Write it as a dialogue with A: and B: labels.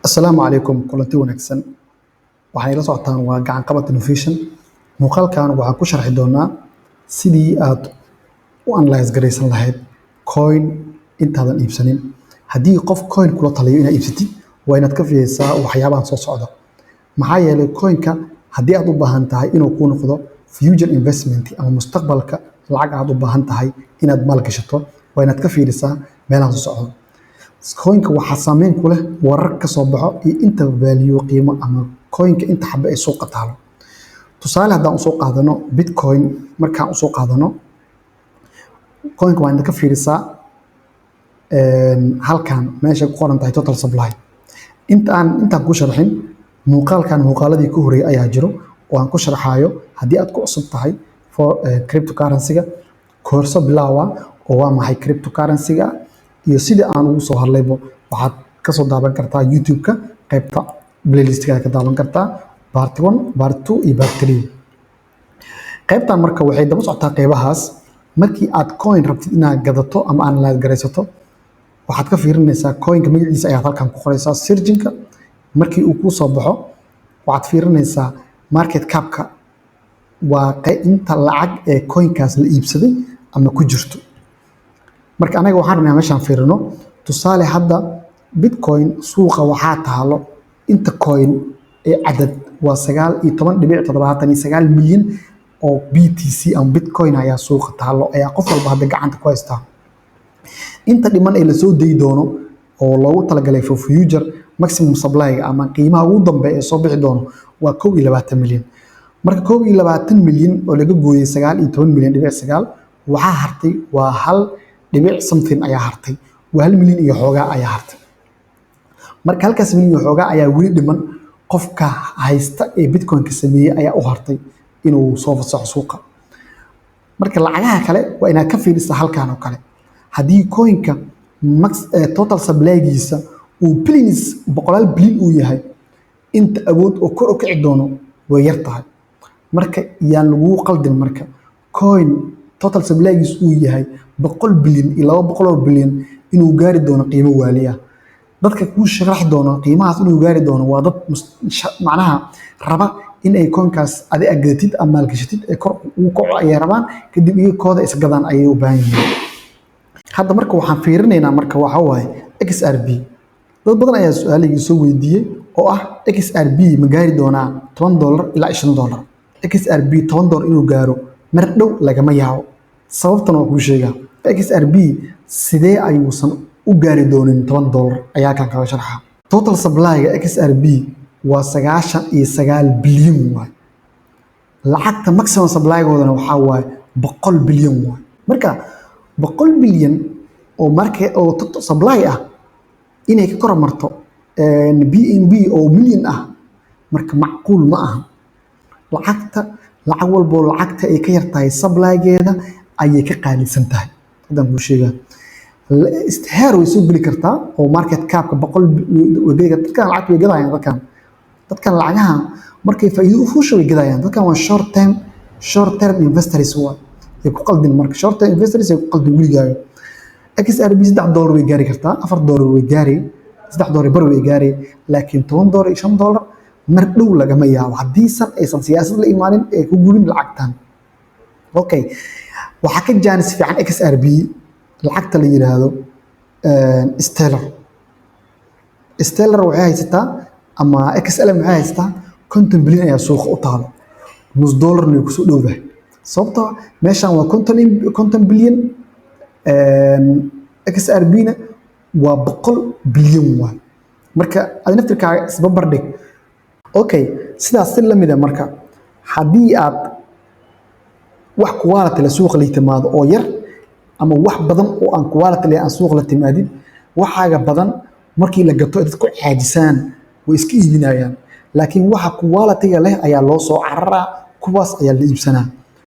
A: السلام عليكم كلنتي wanaagsan waxaan ila socotaan waa gacan qabad innovation muuqaalkan waxaan ku sharxi doonaa sidii aad u analyze gareysan lahayd coin intaadan iibsanin haddii qof coin kula taliyo inaad iibsatid waa inaad ka fiirsaa waxyaabahan soo socda maxaa yeelay coinka haddii aad u baahan tahay inuu kuu noqdo future investment ama mustaqbalka lacag aad u baahan tahay inaad maal gashato waa inaad ka fiirisaa meelahan soo socda coinka waxaa saameyn ku leh warar ka soo baxo iyo inta value qiimo ama coinka inta xabba ay suuqa taalo tusaale haddaan usoo qaadano bitcoin markaan usoo qaadano coinka waa inaad ka fiirisaa halkan meesha ku qoran tahay total supply intaan ku sharxin muuqaaladii ku horeeyay ayaa jiro oo aan ku sharxayo haddii aad ku cusub tahay cryptocurrency-ga koorso bilaawa oo waa maxay cryptocurrency-ga iyo sida aan ugu soo hadlaybo waxaad ka soo daawan kartaa YouTube-ka qaybta playlist-ka ka daawan kartaa part 1 part 2 iyo part 3 qaybtan marka waxay daba socotaa qaybahaas markii aad coin rabtid inaad gadato ama analyze gareysato waxaad ka fiirinaysaa coinka magaciisa ayaad halkan ku qoraysaa searching-ka markii uu ku soo baxo waxaad fiirinaysaa market cap-ka waa inta lacag ee coinkaas la iibsaday ama ku jirto marka anaga waxaan rabnaa meeshaan fiirino tusaale hadda bitcoin suuqa waxaa taalo inta coin ee cadad waa 19.79 milyan oo BTC ama bitcoin ayaa suuqa taalo ayaa qof walba hadda gacanta ku haysta inta dhiman ee la soo deey doono oo loogu talagalay for future maximum supply ama qiimaha ugu dambeeya ee soo bixi doono waa 21 milyan marka 21 milyan oo laga gooyay 19 milyan dhibic 9 waxaa hartay waa hal dhibic something ayaa hartay waa 1 milyan iyo xoogaa ayaa hartay marka halkaas milyan iyo xoogaa ayaa weli dhiman qofka haysta ee bitcoin-ka sameeyay ayaa u hartay inuu soo fasaxo suuqa marka lacagaha kale waa inaad ka fiirisaa halkan oo kale haddii coin-ka total supply-giisa uu billions boqolaal bilyan uu yahay inta awood oo kor u kici doono way yar tahay marka yaan lagu qaldin marka coin total supply-giisa uu yahay 100 bilyan iyo 200 bilyan inuu gaari doono qiimo waali ah dadka ku sharax doono qiimahaas inuu gaari doono waa dad macnaha raba in ay coinkaas adiga gadatid ama maalgashatid ee kor ugu kaco ay rabaan kadib iyo kooda is gadaan ayay u baahan yihiin hadda marka waxaan fiirinaynaa marka waxa waaye XRP dad badan ayaa su'aalihii soo weydiiyay oo ah XRP ma gaari doonaa $10 ilaa $5 XRP $10 inuu gaaro mar dhow lagama yaabo sababtan waa kuu sheegaa XRP sidee ayuusan u gaari doonin $10 ayaa kan kaga sharxa total supply-ga XRP waa 99 bilyan waay lacagta maximum supply-goodana waxaa waaye 100 bilyan waay marka 100 bilyan oo market oo total supply ah inay ka kor marto BNB oo milyan ah marka macquul ma aha lacag walbo lacagta ay ka yartahay supply-geeda ayay ka qaalisan tahay haddaan kuu sheegaa istihaar way soo geli kartaa oo market cap-ka 100 way geli kartaa dadkan lacagta way gadayaan dadkan lacagaha markay faa'iido u fuusho way gadayaan dadkan waa short term investors waa ay ku qaldin marka short term investors ay ku qaldin wiligaaga XRP $3 way gaari kartaa $4 way gaari $3 bar way gaari laakiin $10 iyo $5 mar dhow lagama yaabo haddiisan aysan siyaasad la imaanin ee ku gubin lacagtan okay waxaa ka jaanis fiican XRP lacagta la yiraahdo Stellar waxay haysataa ama XLM waxay haysataa 50 bilyan ayaa suuqa u taalo nus dollarna ku soo dhowdahay sababtoo meeshan waa 50 bilyan XRP-na waa 100 bilyan waay marka aad naftirkaaga isbarbar dhig okay sidaas si lamid ah marka haddii aad wax quality la suuqa la timaado oo yar ama wax badan oo aan quality leh aan suuqa la timaadin waxaaga badan markii la gato dadku caajisaan way iska iibinayaan laakiin waxa quality leh ayaa loo soo cararaa kuwaas ayaa la iibsanaa